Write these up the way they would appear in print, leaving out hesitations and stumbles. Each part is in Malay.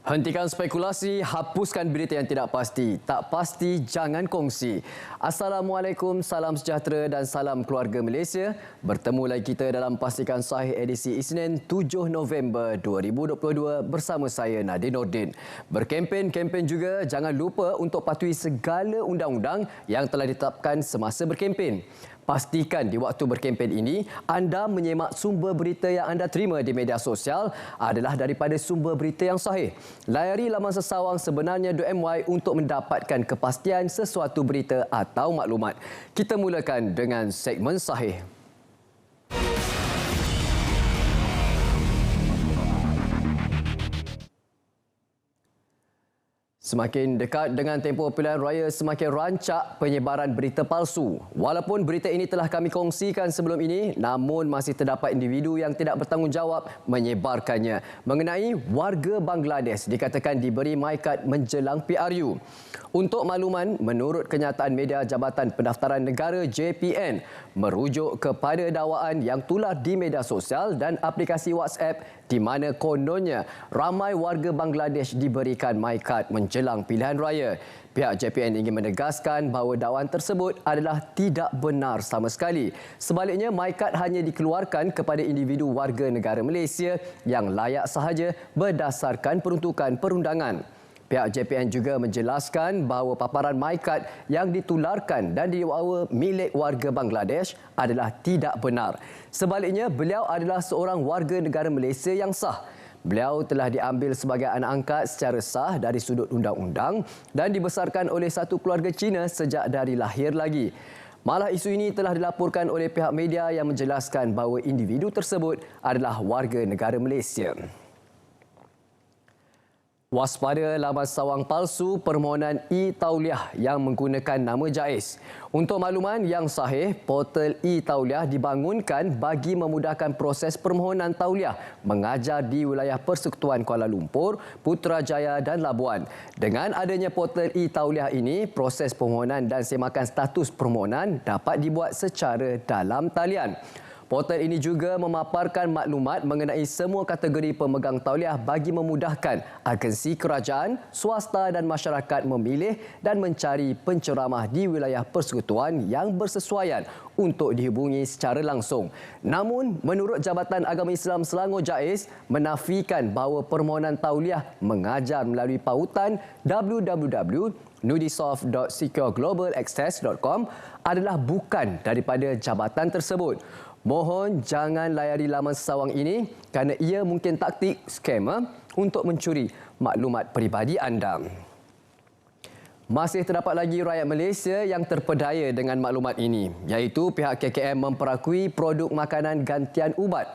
Hentikan spekulasi, hapuskan berita yang tidak pasti. Tak pasti, jangan kongsi. Assalamualaikum, salam sejahtera dan salam keluarga Malaysia. Bertemu lagi kita dalam Pastikan Sahih edisi Isnin 7 November 2022 bersama saya Nadine Nordin. Berkempen juga, jangan lupa untuk patuhi segala undang-undang yang telah ditetapkan semasa berkempen. Pastikan di waktu berkempen ini, anda menyemak sumber berita yang anda terima di media sosial adalah daripada sumber berita yang sahih. Layari laman sesawang sebenarnya.my untuk mendapatkan kepastian sesuatu berita atau maklumat. Kita mulakan dengan segmen sahih. Semakin dekat dengan tempoh pilihan raya, semakin rancak penyebaran berita palsu. Walaupun berita ini telah kami kongsikan sebelum ini, namun masih terdapat individu yang tidak bertanggungjawab menyebarkannya. Mengenai warga Bangladesh dikatakan diberi MyKad menjelang PRU. Untuk makluman, menurut kenyataan media Jabatan Pendaftaran Negara JPN, merujuk kepada dakwaan yang tular di media sosial dan aplikasi WhatsApp di mana kononnya ramai warga Bangladesh diberikan MyKad menjelang pilihan raya. Pihak JPN ingin menegaskan bahawa dakwaan tersebut adalah tidak benar sama sekali. Sebaliknya, MyKad hanya dikeluarkan kepada individu warga negara Malaysia yang layak sahaja berdasarkan peruntukan perundangan. Pihak JPN juga menjelaskan bahawa paparan MyKad yang ditularkan dan dibawa milik warga Bangladesh adalah tidak benar. Sebaliknya, beliau adalah seorang warga negara Malaysia yang sah. Beliau telah diambil sebagai anak angkat secara sah dari sudut undang-undang dan dibesarkan oleh satu keluarga Cina sejak dari lahir lagi. Malah isu ini telah dilaporkan oleh pihak media yang menjelaskan bahawa individu tersebut adalah warga negara Malaysia. Waspada laman sawang palsu permohonan e-Tauliah yang menggunakan nama JAIS. Untuk makluman yang sahih, portal e-Tauliah dibangunkan bagi memudahkan proses permohonan tauliah mengajar di wilayah Persekutuan Kuala Lumpur, Putrajaya dan Labuan. Dengan adanya portal e-Tauliah ini, proses permohonan dan semakan status permohonan dapat dibuat secara dalam talian. Portal ini juga memaparkan maklumat mengenai semua kategori pemegang tauliah bagi memudahkan agensi kerajaan, swasta dan masyarakat memilih dan mencari penceramah di wilayah persekutuan yang bersesuaian untuk dihubungi secara langsung. Namun, menurut Jabatan Agama Islam Selangor JAIS, menafikan bahawa permohonan tauliah mengajar melalui pautan www.nudisoft.secureglobalexcess.com adalah bukan daripada jabatan tersebut. Mohon jangan layari laman sesawang ini kerana ia mungkin taktik skamer untuk mencuri maklumat peribadi anda. Masih terdapat lagi rakyat Malaysia yang terpedaya dengan maklumat ini, iaitu pihak KKM memperakui produk makanan gantian ubat.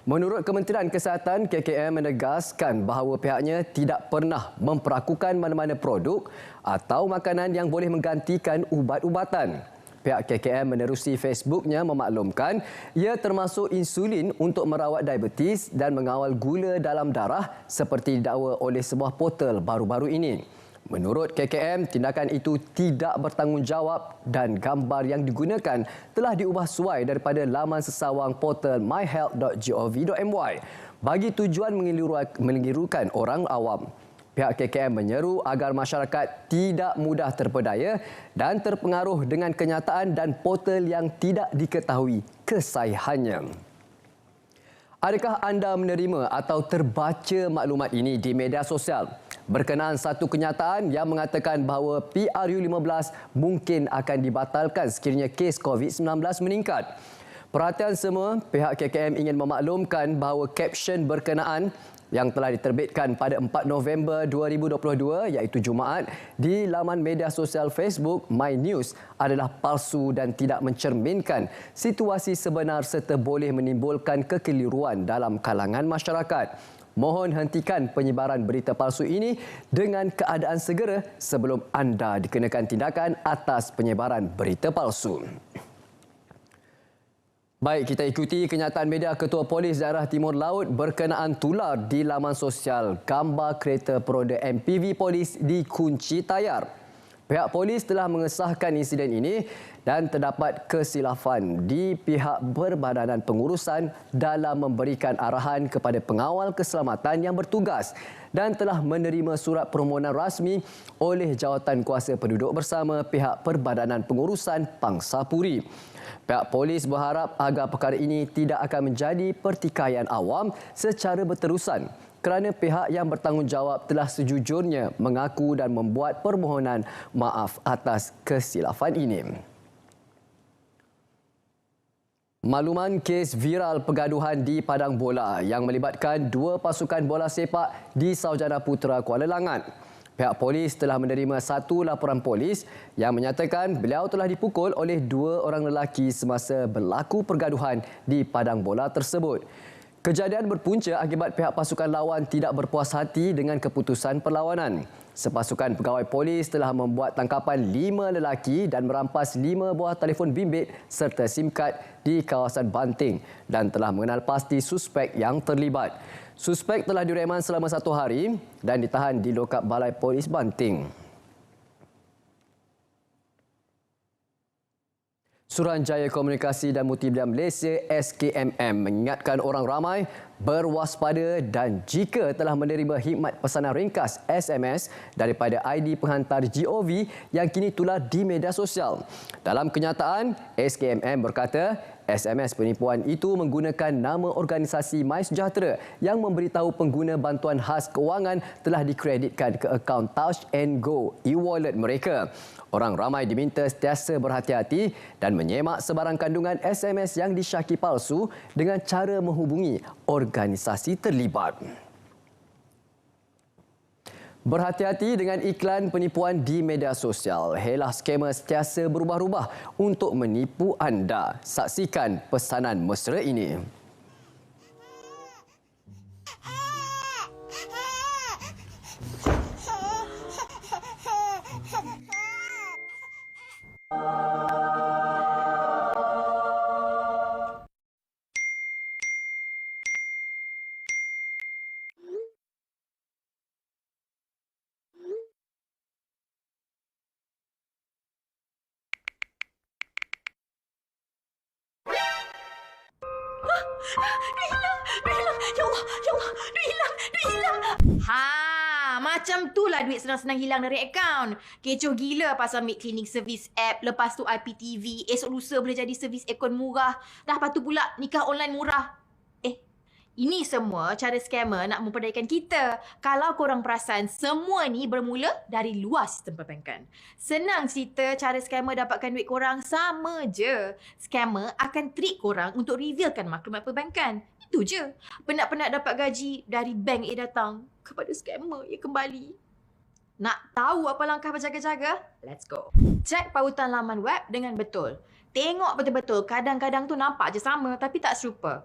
Menurut Kementerian Kesihatan, KKM menegaskan bahawa pihaknya tidak pernah memperakukan mana-mana produk atau makanan yang boleh menggantikan ubat-ubatan. Pihak KKM menerusi Facebooknya memaklumkan ia termasuk insulin untuk merawat diabetes dan mengawal gula dalam darah seperti didakwa oleh sebuah portal baru-baru ini. Menurut KKM, tindakan itu tidak bertanggungjawab dan gambar yang digunakan telah diubah suai daripada laman sesawang portal myhealth.gov.my bagi tujuan mengirukan orang awam. Pihak KKM menyeru agar masyarakat tidak mudah terpedaya dan terpengaruh dengan kenyataan dan portal yang tidak diketahui kesahihannya. Adakah anda menerima atau terbaca maklumat ini di media sosial berkenaan satu kenyataan yang mengatakan bahawa PRU15 mungkin akan dibatalkan sekiranya kes COVID-19 meningkat? Perhatian semua, pihak KKM ingin memaklumkan bahawa caption berkenaan yang telah diterbitkan pada 4 November 2022 iaitu Jumaat di laman media sosial Facebook My News adalah palsu dan tidak mencerminkan situasi sebenar serta boleh menimbulkan kekeliruan dalam kalangan masyarakat. Mohon hentikan penyebaran berita palsu ini dengan keadaan segera sebelum anda dikenakan tindakan atas penyebaran berita palsu. Baik, kita ikuti kenyataan media Ketua Polis Daerah Timur Laut berkenaan tular di laman sosial gambar kereta peroda MPV Polis dikunci tayar. Pihak polis telah mengesahkan insiden ini dan terdapat kesilafan di pihak Berbadanan Pengurusan dalam memberikan arahan kepada pengawal keselamatan yang bertugas dan telah menerima surat permohonan rasmi oleh Jawatankuasa Penduduk bersama pihak Perbadanan Pengurusan Pangsapuri. Pihak polis berharap agar perkara ini tidak akan menjadi pertikaian awam secara berterusan kerana pihak yang bertanggungjawab telah sejujurnya mengaku dan membuat permohonan maaf atas kesilafan ini. Makluman kes viral pergaduhan di padang bola yang melibatkan dua pasukan bola sepak di Saujana Putra Kuala Langat. Pihak polis telah menerima satu laporan polis yang menyatakan beliau telah dipukul oleh dua orang lelaki semasa berlaku pergaduhan di padang bola tersebut. Kejadian berpunca akibat pihak pasukan lawan tidak berpuas hati dengan keputusan perlawanan. Sepasukan pegawai polis telah membuat tangkapan 5 lelaki dan merampas 5 buah telefon bimbit serta SIM kad di kawasan Banting dan telah mengenal pasti suspek yang terlibat. Suspek telah direman selama 1 hari dan ditahan di lokap Balai Polis Banting. Suruhanjaya Komunikasi dan Multimedia Malaysia SKMM mengingatkan orang ramai berwaspada dan jika telah menerima khidmat pesanan ringkas SMS daripada ID penghantar GOV yang kini tular di media sosial. Dalam kenyataan, SKMM berkata SMS penipuan itu menggunakan nama organisasi MySejahtera yang memberitahu pengguna bantuan khas kewangan telah dikreditkan ke akaun Touch and Go e-wallet mereka. Orang ramai diminta sentiasa berhati-hati dan menyemak sebarang kandungan SMS yang disyaki palsu dengan cara menghubungi organisasi terlibat. Berhati-hati dengan iklan penipuan di media sosial. Helah skamer sentiasa berubah-ubah untuk menipu anda. Saksikan pesanan mesra ini. Duit hilang. Ya Allah, duit hilang. Macam itulah duit senang-senang hilang dari akaun. Kecoh gila pasal Mid Cleaning Service app, lepas tu IPTV, esok lusa boleh jadi servis aircon murah. Dah lepas tu pula nikah online murah. Ini semua cara scammer nak memperdayaikan kita. Kalau korang perasan, semua ni bermula dari luar sistem perbankan. Senang cerita cara scammer dapatkan duit korang, sama je. Scammer akan trik korang untuk revealkan maklumat perbankan. Itu je. Penat-penat dapat gaji dari bank datang kepada scammer kembali. Nak tahu apa langkah berjaga-jaga? Let's go. Cek pautan laman web dengan betul. Tengok betul-betul, kadang-kadang tu nampak je sama tapi tak serupa.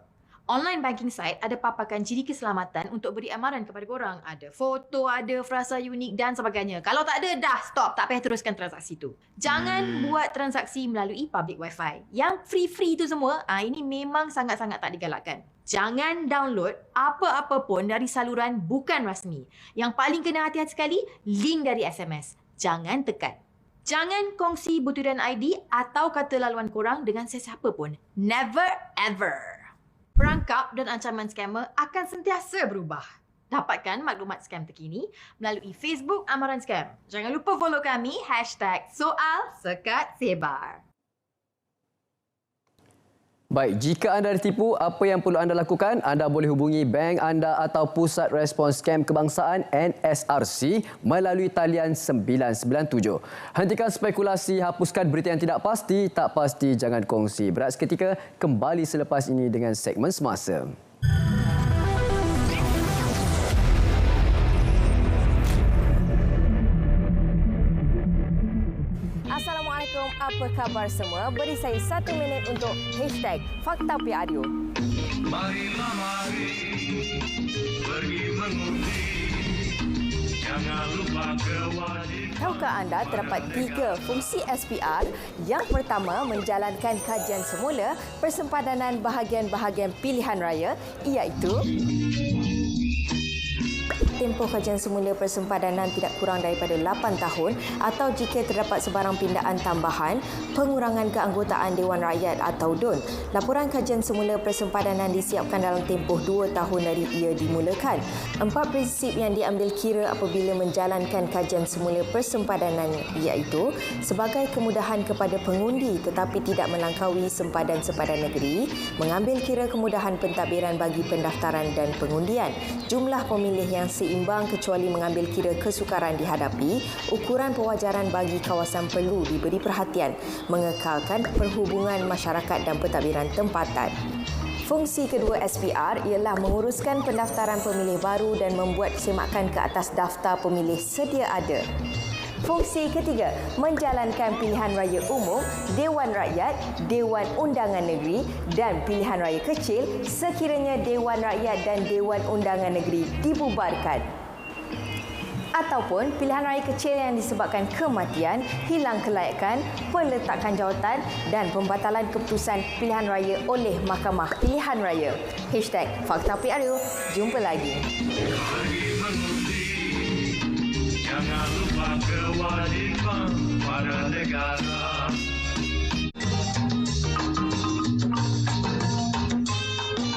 Online banking site ada paparkan ciri keselamatan untuk beri amaran kepada korang. Ada foto, ada frasa unik dan sebagainya. Kalau tak ada, dah stop. Tak payah teruskan transaksi tu. Jangan buat transaksi melalui public wifi. Yang free-free tu semua, ini memang sangat-sangat tak digalakkan. Jangan download apa-apa pun dari saluran bukan rasmi. Yang paling kena hati-hati sekali, link dari SMS. Jangan tekan. Jangan kongsi butiran ID atau kata laluan korang dengan sesiapa pun. Never ever. Perangkap dan ancaman scammer akan sentiasa berubah. Dapatkan maklumat scam terkini melalui Facebook Amaran Scam. Jangan lupa follow kami #SoalSekatSebar. Baik, jika anda ditipu, apa yang perlu anda lakukan? Anda boleh hubungi bank anda atau Pusat Respons Scam Kebangsaan NSRC melalui talian 997. Hentikan spekulasi, hapuskan berita yang tidak pasti, tak pasti jangan kongsi. Berat seketika, kembali selepas ini dengan segmen semasa. Apa khabar semua? Beri saya 1 minit untuk #Fakta PRU. Marilah pergi mengundi. Jangan lupa kewajiban. Tahukah anda terdapat 3 fungsi SPR? Yang pertama, menjalankan kajian semula persempadanan bahagian-bahagian pilihan raya, iaitu tempoh kajian semula persempadanan tidak kurang daripada 8 tahun atau jika terdapat sebarang pindaan tambahan, pengurangan keanggotaan Dewan Rakyat atau DUN. Laporan kajian semula persempadanan disiapkan dalam tempoh 2 tahun dari ia dimulakan. 4 prinsip yang diambil kira apabila menjalankan kajian semula persempadanan iaitu sebagai kemudahan kepada pengundi tetapi tidak melangkaui sempadan-sempadan negeri, mengambil kira kemudahan pentadbiran bagi pendaftaran dan pengundian, jumlah pemilih yang seimbang kecuali mengambil kira kesukaran dihadapi, ukuran pewajaran bagi kawasan perlu diberi perhatian, mengekalkan perhubungan masyarakat dan pentadbiran tempatan. Fungsi kedua SPR ialah menguruskan pendaftaran pemilih baru dan membuat semakan ke atas daftar pemilih sedia ada. Fungsi ketiga, menjalankan pilihan raya umum, Dewan Rakyat, Dewan Undangan Negeri dan pilihan raya kecil sekiranya Dewan Rakyat dan Dewan Undangan Negeri dibubarkan. Ataupun pilihan raya kecil yang disebabkan kematian, hilang kelayakan, peletakan jawatan dan pembatalan keputusan pilihan raya oleh Mahkamah Pilihan Raya. #Fakta PRU. Jumpa lagi. Jangan lupa kewajiban pada negara.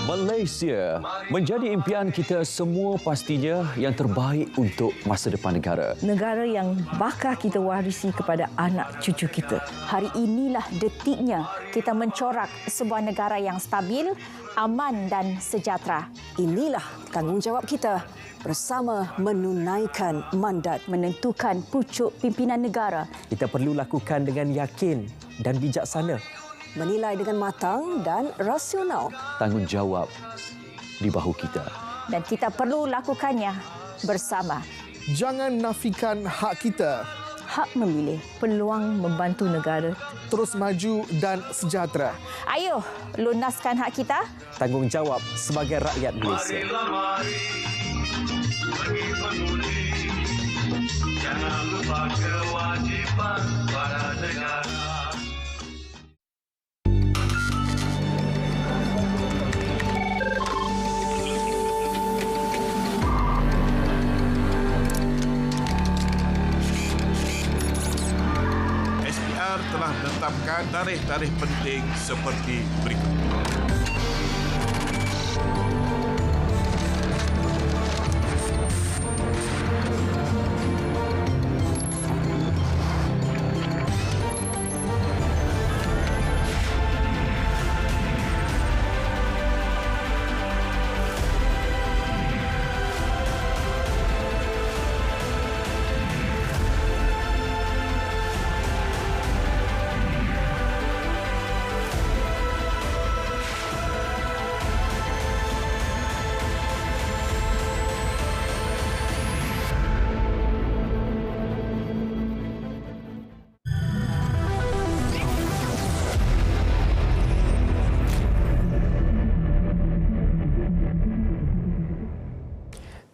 Malaysia menjadi impian kita semua pastinya yang terbaik untuk masa depan negara. Negara yang bakal kita warisi kepada anak cucu kita. Hari inilah detiknya kita mencorak sebuah negara yang stabil, aman dan sejahtera. Inilah tanggungjawab kita bersama menunaikan mandat. Menentukan pucuk pimpinan negara. Kita perlu lakukan dengan yakin dan bijaksana. Menilai dengan matang dan rasional. Tanggungjawab di bahu kita. Dan kita perlu lakukannya bersama. Jangan nafikan hak kita. Hak memilih, peluang membantu negara. Terus maju dan sejahtera. Ayo, lunaskan hak kita. Tanggungjawab sebagai rakyat Malaysia. Marilah mari bagi pengundi. Jangan lupa kewajiban pada negara. Telah menetapkan tarikh-tarikh penting seperti berikut.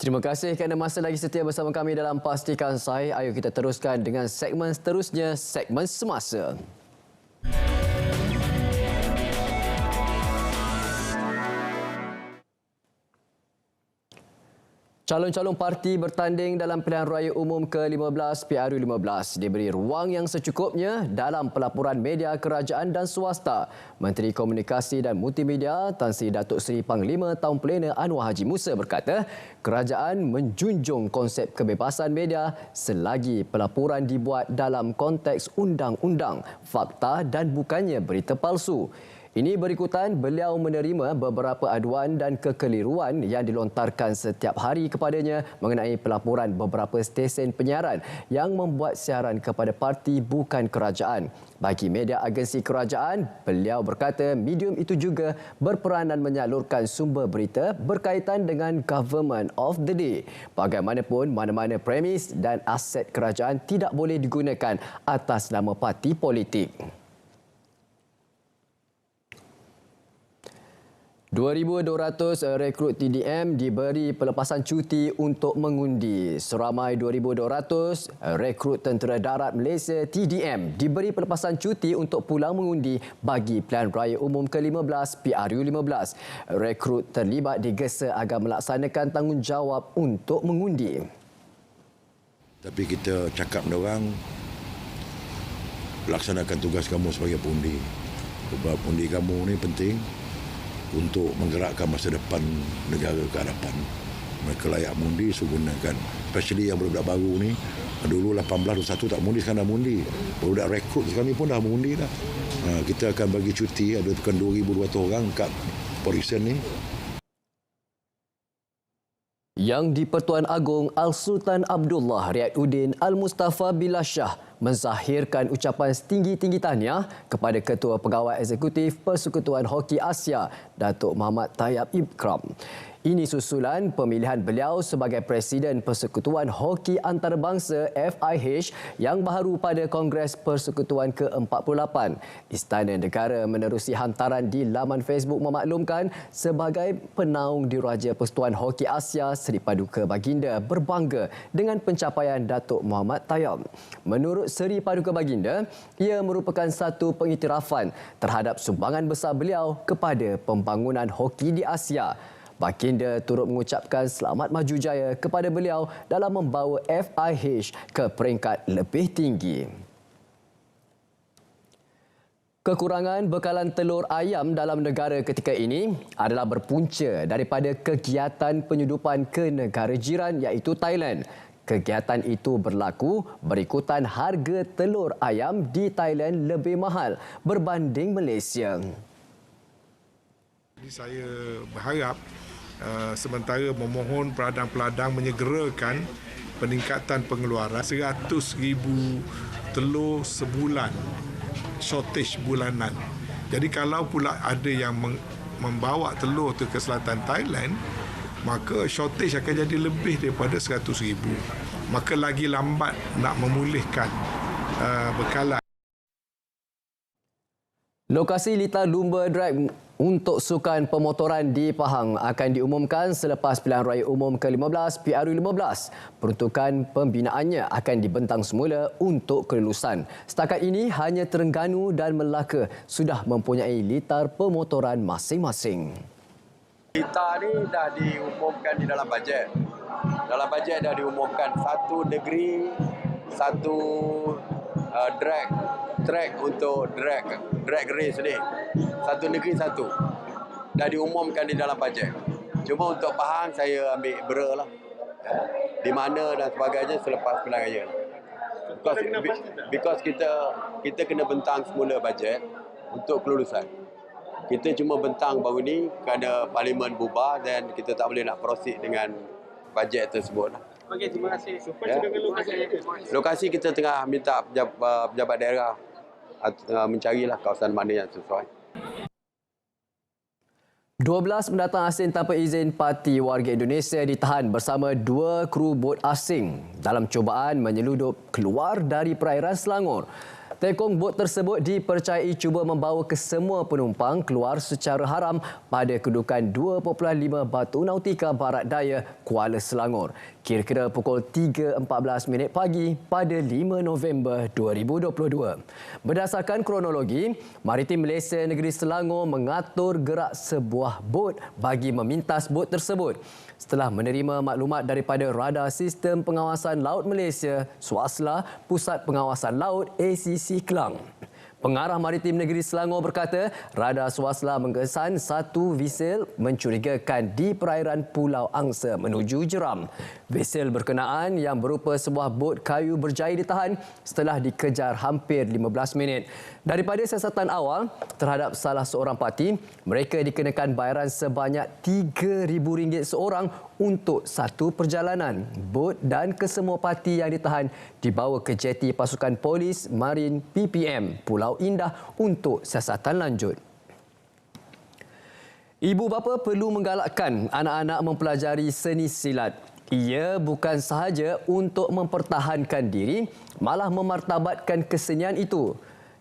Terima kasih kerana masih lagi setia bersama kami dalam Pastikan Sahih. Ayo kita teruskan dengan segmen seterusnya, segmen semasa. Calon-calon parti bertanding dalam pilihan raya umum ke-15 PRU 15 diberi ruang yang secukupnya dalam pelaporan media kerajaan dan swasta. Menteri Komunikasi dan Multimedia Tan Sri Datuk Seri Panglima Tahun Plena Anwar Haji Musa berkata, kerajaan menjunjung konsep kebebasan media selagi pelaporan dibuat dalam konteks undang-undang, fakta dan bukannya berita palsu. Ini berikutan beliau menerima beberapa aduan dan kekeliruan yang dilontarkan setiap hari kepadanya mengenai pelaporan beberapa stesen penyiaran yang membuat siaran kepada parti bukan kerajaan. Bagi media agensi kerajaan, beliau berkata medium itu juga berperanan menyalurkan sumber berita berkaitan dengan government of the day. Bagaimanapun, mana-mana premis dan aset kerajaan tidak boleh digunakan atas nama parti politik. 2,200 rekrut TDM diberi pelepasan cuti untuk mengundi. Seramai 2,200 rekrut Tentera Darat Malaysia TDM diberi pelepasan cuti untuk pulang mengundi bagi Pilihan Raya Umum ke-15 PRU15. Rekrut terlibat digesa agar melaksanakan tanggungjawab untuk mengundi. Tapi kita cakap dengan orang, laksanakan tugas kamu sebagai pengundi. Sebab undi kamu ni penting untuk menggerakkan masa depan negara ke hadapan. Mereka layak mengundi, so gunakan. Especially yang budak-budak baru ni. Dulu 18, 21 tak mengundi, sekarang dah mengundi. Budak rekrut sekarang ni pun dah mengundi dah. Kita akan bagi cuti, ada bukan 2,200 orang kat Polisian ni. Yang di-Pertuan Agong Al-Sultan Abdullah Riaduddin Al-Mustafa Billah Shah menzahirkan ucapan setinggi-tinggi tahniah kepada Ketua Pegawai Eksekutif Persekutuan Hoki Asia, Datuk Muhammad Tayyab Ikram. Ini susulan pemilihan beliau sebagai Presiden Persekutuan Hoki Antarabangsa FIH yang baharu pada Kongres Persekutuan ke-48. Istana Negara menerusi hantaran di laman Facebook memaklumkan sebagai penaung Diraja Persekutuan Hoki Asia, Seri Paduka Baginda berbangga dengan pencapaian Datuk Muhammad Tayyab. Menurut Seri Paduka Baginda, ia merupakan satu pengiktirafan terhadap sumbangan besar beliau kepada pembangunan hoki di Asia. Baginda turut mengucapkan selamat maju jaya kepada beliau dalam membawa FIH ke peringkat lebih tinggi. Kekurangan bekalan telur ayam dalam negara ketika ini adalah berpunca daripada kegiatan penyudupan ke negara jiran iaitu Thailand. Kegiatan itu berlaku berikutan harga telur ayam di Thailand lebih mahal berbanding Malaysia. Saya berharap sementara memohon peladang-peladang menyegerakan peningkatan pengeluaran 100,000 telur sebulan, shortage bulanan. Jadi kalau pula ada yang membawa telur tu ke selatan Thailand, maka shortage akan jadi lebih daripada 100,000. Maka lagi lambat nak memulihkan bekalan. Lokasi litar lumba drag untuk sukan pemotoran di Pahang akan diumumkan selepas Pilihan Raya Umum ke-15 PRU15. Peruntukan pembinaannya akan dibentang semula untuk kelulusan. Setakat ini hanya Terengganu dan Melaka sudah mempunyai litar pemotoran masing-masing. Litar ni dah diumumkan di dalam bajet. Dalam bajet dah diumumkan satu negeri, satu track untuk drag race ni. Satu negeri satu. Dah diumumkan di dalam bajet. Cuma untuk Pahang saya ambil bera lah. Di mana dan sebagainya selepas pilihan raya. Because kita kena bentang semula bajet untuk kelulusan. Kita cuma bentang baru ni kerana parlimen bubar dan kita tak boleh nak proceed dengan bajet tersebut. Okey, terima kasih. Ya. Lokasi kita tengah minta pejabat daerah mencarilah kawasan mana yang sesuai. 12 pendatang asing tanpa izin parti warga Indonesia ditahan bersama 2 kru bot asing dalam cubaan menyeludup keluar dari perairan Selangor. Tekong bot tersebut dipercayai cuba membawa kesemua penumpang keluar secara haram pada kedudukan 2.5 Batu Nautika Barat Daya, Kuala Selangor. Kira-kira pukul 3.14 pagi pada 5 November 2022. Berdasarkan kronologi, Maritim Malaysia Negeri Selangor mengatur gerak sebuah bot bagi memintas bot tersebut. Setelah menerima maklumat daripada Radar Sistem Pengawasan Laut Malaysia, SWASLA, Pusat Pengawasan Laut ACC Kelang. Pengarah Maritim Negeri Selangor berkata, Radar SWASLA mengesan satu vesel mencurigakan di perairan Pulau Angsa menuju Jeram. Vesel berkenaan yang berupa sebuah bot kayu berjaya ditahan setelah dikejar hampir 15 minit. Daripada siasatan awal terhadap salah seorang parti, mereka dikenakan bayaran sebanyak RM3,000 seorang untuk satu perjalanan. Bot dan kesemua parti yang ditahan dibawa ke jeti pasukan polis Marin PPM Pulau Indah untuk siasatan lanjut. Ibu bapa perlu menggalakkan anak-anak mempelajari seni silat. Ia bukan sahaja untuk mempertahankan diri, malah memartabatkan kesenian itu.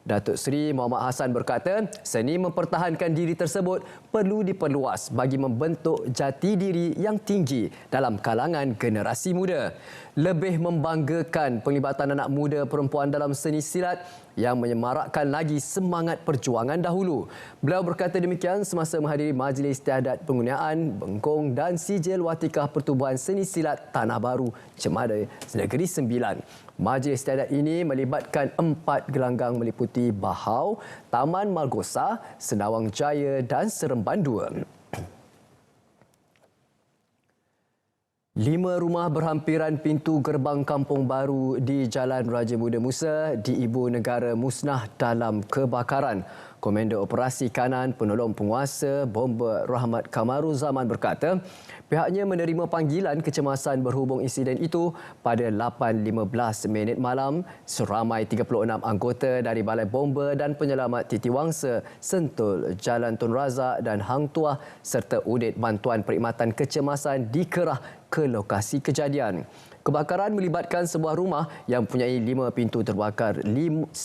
Datuk Seri Muhammad Hassan berkata, seni mempertahankan diri tersebut perlu diperluas bagi membentuk jati diri yang tinggi dalam kalangan generasi muda. Lebih membanggakan penglibatan anak muda perempuan dalam seni silat yang menyemarakkan lagi semangat perjuangan dahulu. Beliau berkata demikian semasa menghadiri Majlis Istiadat Penggunaan Bengkong dan Sijil Watikah Pertubuhan Seni Silat Tanah Baru Cemara Negeri Sembilan. Majlis istiadat ini melibatkan 4 gelanggang meliputi Bahau, Taman Margosa, Senawang Jaya dan Seremban 2. 5 rumah berhampiran pintu gerbang Kampung Baru di Jalan Raja Muda Musa di Ibu Negara musnah dalam kebakaran. Komander Operasi Kanan Penolong Penguasa Bomba Rahmat Kamaruzaman berkata, pihaknya menerima panggilan kecemasan berhubung insiden itu pada 8.15 malam. Seramai 36 anggota dari Balai Bomba dan Penyelamat Titiwangsa, Sentul, Jalan Tun Razak dan Hang Tuah serta unit bantuan perkhidmatan kecemasan dikerah ke lokasi kejadian. Kebakaran melibatkan sebuah rumah yang mempunyai 5 pintu terbakar 90%.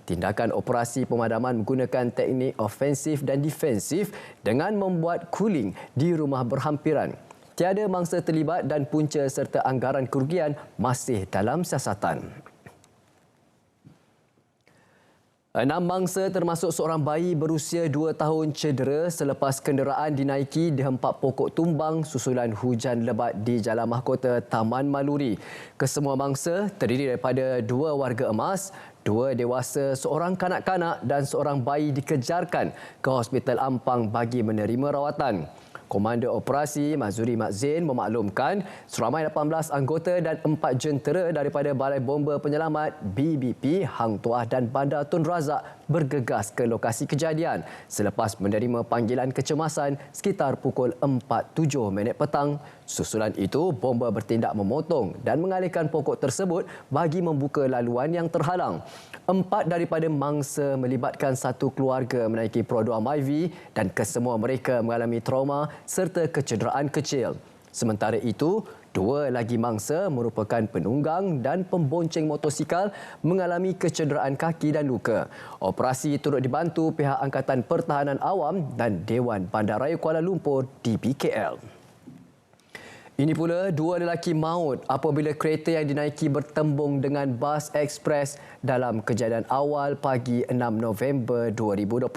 Tindakan operasi pemadaman menggunakan teknik ofensif dan defensif dengan membuat cooling di rumah berhampiran. Tiada mangsa terlibat dan punca serta anggaran kerugian masih dalam siasatan. 6 mangsa termasuk seorang bayi berusia 2 tahun cedera selepas kenderaan dinaiki dihempak pokok tumbang susulan hujan lebat di Jalan Mahkota Taman Maluri. Kesemua mangsa terdiri daripada 2 warga emas, 2 dewasa, seorang kanak-kanak dan seorang bayi dikejarkan ke Hospital Ampang bagi menerima rawatan. Komander Operasi Mazuri Mat Zain memaklumkan seramai 18 anggota dan 4 jentera daripada Balai Bomba Penyelamat, BBP, Hang Tuah dan Bandar Tun Razak bergegas ke lokasi kejadian selepas menerima panggilan kecemasan sekitar pukul 4.07 petang. Susulan itu, bomba bertindak memotong dan mengalihkan pokok tersebut bagi membuka laluan yang terhalang. 4 daripada mangsa melibatkan satu keluarga menaiki Produa Myvi dan kesemua mereka mengalami trauma serta kecederaan kecil. Sementara itu, 2 lagi mangsa merupakan penunggang dan pembonceng motosikal mengalami kecederaan kaki dan luka. Operasi turut dibantu pihak Angkatan Pertahanan Awam dan Dewan Bandaraya Kuala Lumpur DBKL. Ini pula 2 lelaki maut apabila kereta yang dinaiki bertembung dengan bas ekspres dalam kejadian awal pagi 6 November 2022.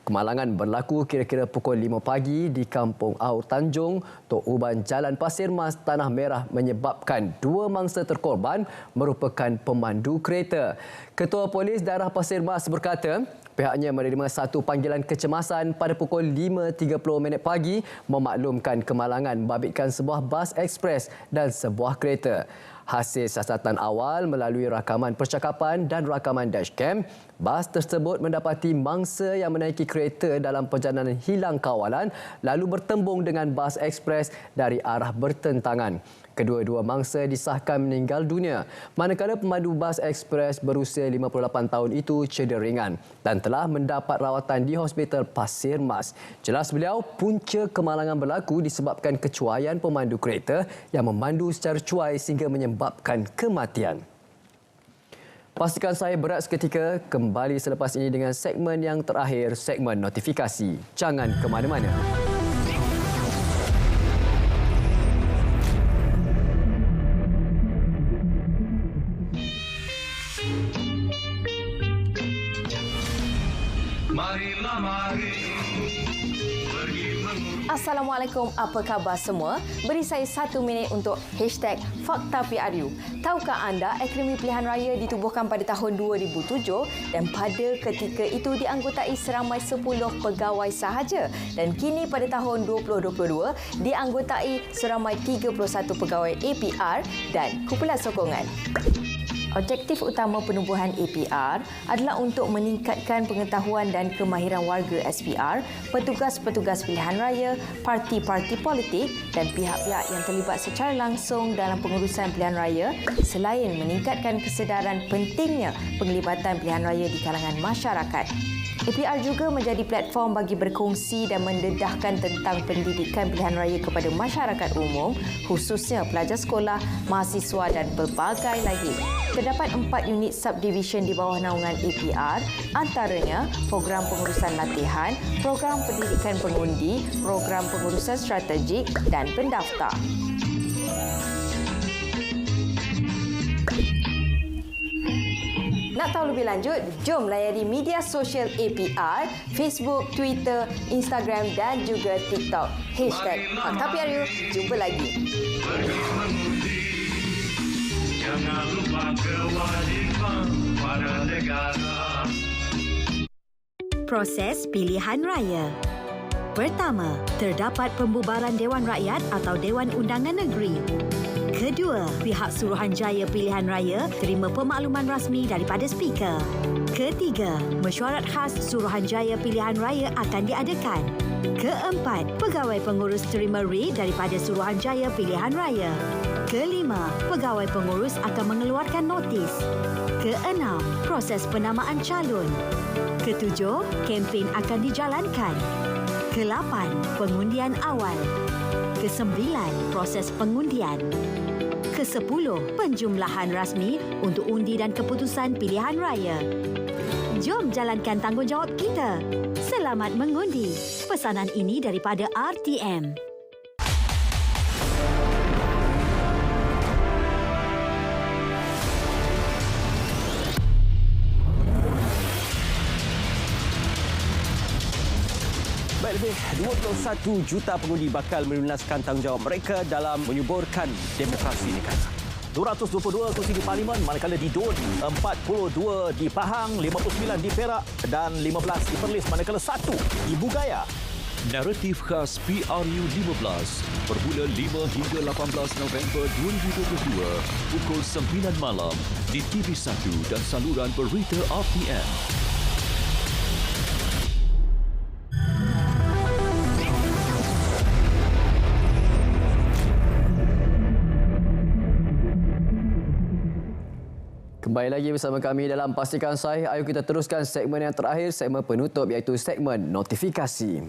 Kemalangan berlaku kira-kira pukul 5 pagi di Kampung Aur Tanjung, Tok Uban, Jalan Pasir Mas, Tanah Merah menyebabkan 2 mangsa terkorban merupakan pemandu kereta. Ketua Polis Daerah Pasir Mas berkata, pihaknya menerima satu panggilan kecemasan pada pukul 5.30 pagi memaklumkan kemalangan membabitkan sebuah bas ekspres dan sebuah kereta. Hasil siasatan awal melalui rakaman percakapan dan rakaman dashcam, bas tersebut mendapati mangsa yang menaiki kereta dalam perjalanan hilang kawalan lalu bertembung dengan bas ekspres dari arah bertentangan. Kedua-dua mangsa disahkan meninggal dunia, manakala pemandu bas ekspres berusia 58 tahun itu cedera ringan dan telah mendapat rawatan di Hospital Pasir Mas. Jelas beliau, punca kemalangan berlaku disebabkan kecuaian pemandu kereta yang memandu secara cuai sehingga menyebabkan kematian. Pastikan saya berat seketika, kembali selepas ini dengan segmen yang terakhir, segmen notifikasi. Jangan ke mana-mana. Marilah mari pergi mengurusi. Assalamualaikum, apa khabar semua? Beri saya 1 minit untuk #FaktaPRU. Tahukah anda Akademi Pilihan Raya ditubuhkan pada tahun 2007 dan pada ketika itu dianggotai seramai 10 pegawai sahaja dan kini pada tahun 2022 dianggotai seramai 31 pegawai APR dan kumpulan sokongan. Objektif utama penubuhan APR adalah untuk meningkatkan pengetahuan dan kemahiran warga SPR, petugas-petugas pilihan raya, parti-parti politik dan pihak-pihak yang terlibat secara langsung dalam pengurusan pilihan raya selain meningkatkan kesedaran pentingnya penglibatan pilihan raya di kalangan masyarakat. APR juga menjadi platform bagi berkongsi dan mendedahkan tentang pendidikan pilihan raya kepada masyarakat umum, khususnya pelajar sekolah, mahasiswa dan pelbagai lagi. Terdapat 4 unit subdivision di bawah naungan APR, antaranya program pengurusan latihan, program pendidikan pengundi, program pengurusan strategik dan pendaftar. Nak tahu lebih lanjut? Jom layari media sosial APR, Facebook, Twitter, Instagram dan juga TikTok. #HakTapiaRU. Jumpa lagi. Pergi mengundi, jangan lupa kewajiban pada negara. Proses pilihan raya. Pertama, terdapat pembubaran Dewan Rakyat atau Dewan Undangan Negeri. Kedua, pihak Suruhanjaya Pilihan Raya terima pemakluman rasmi daripada Speaker. Ketiga, mesyuarat khas Suruhanjaya Pilihan Raya akan diadakan. Keempat, pegawai pengurus terima writ daripada Suruhanjaya Pilihan Raya. Kelima, pegawai pengurus akan mengeluarkan notis. Keenam, proses penamaan calon. Ketujuh, kempen akan dijalankan. Kelapan, pengundian awal. Kesembilan, proses pengundian. Kesepuluh, penjumlahan rasmi untuk undi dan keputusan pilihan raya. Jom jalankan tanggungjawab kita. Selamat mengundi. Pesanan ini daripada RTM. Lebih 21 juta pengundi bakal melunaskan tanggungjawab mereka dalam menyuburkan demokrasi negara. 222 kursi di Parlimen, manakala di DUN 42 di Pahang, 59 di Perak dan 15 di Perlis, manakala 1 di Bugaya. Naratif khas PRU 15 bermula 5 hingga 18 November 2022 pukul 9 malam di TV1 dan saluran berita RTM. Kembali lagi bersama kami dalam Pastikan Sahih. Ayo kita teruskan segmen yang terakhir, segmen penutup iaitu segmen notifikasi.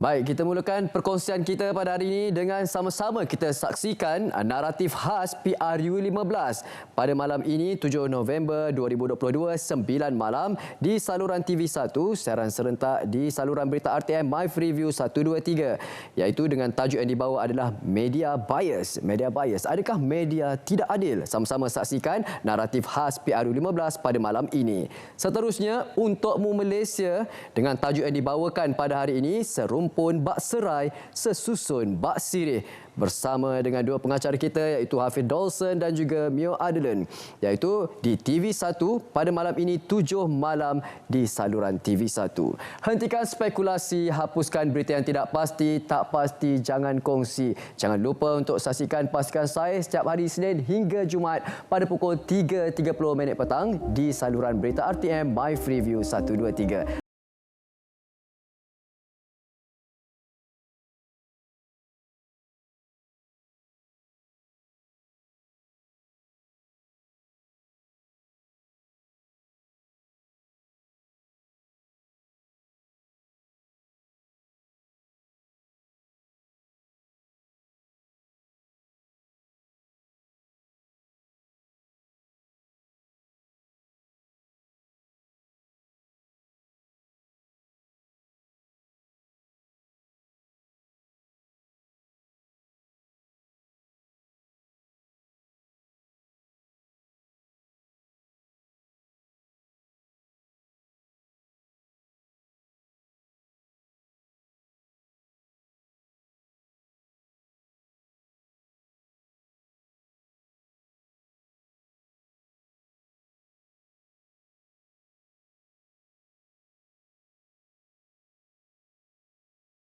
Baik, kita mulakan perkongsian kita pada hari ini dengan sama-sama kita saksikan naratif khas PRU 15 pada malam ini 7 November 2022 9 malam di saluran TV1, siaran serentak di saluran berita RTM My Freeview 123 iaitu dengan tajuk yang dibawa adalah Media Bias. Media Bias, adakah media tidak adil? Sama-sama saksikan naratif khas PRU 15 pada malam ini. Seterusnya, Untukmu Malaysia dengan tajuk yang dibawakan pada hari ini Serumpun Bak Serai Sesusun Bak Sirih bersama dengan dua pengacara kita iaitu Hafiz Dawson dan juga Mio Adelan iaitu di TV1 pada malam ini 7 malam di saluran TV1. Hentikan spekulasi, hapuskan berita yang tidak pasti, tak pasti jangan kongsi. Jangan lupa untuk saksikan Pastikan Sahih setiap hari Isnin hingga Jumaat pada pukul 3.30 petang di saluran berita RTM My Freeview 123.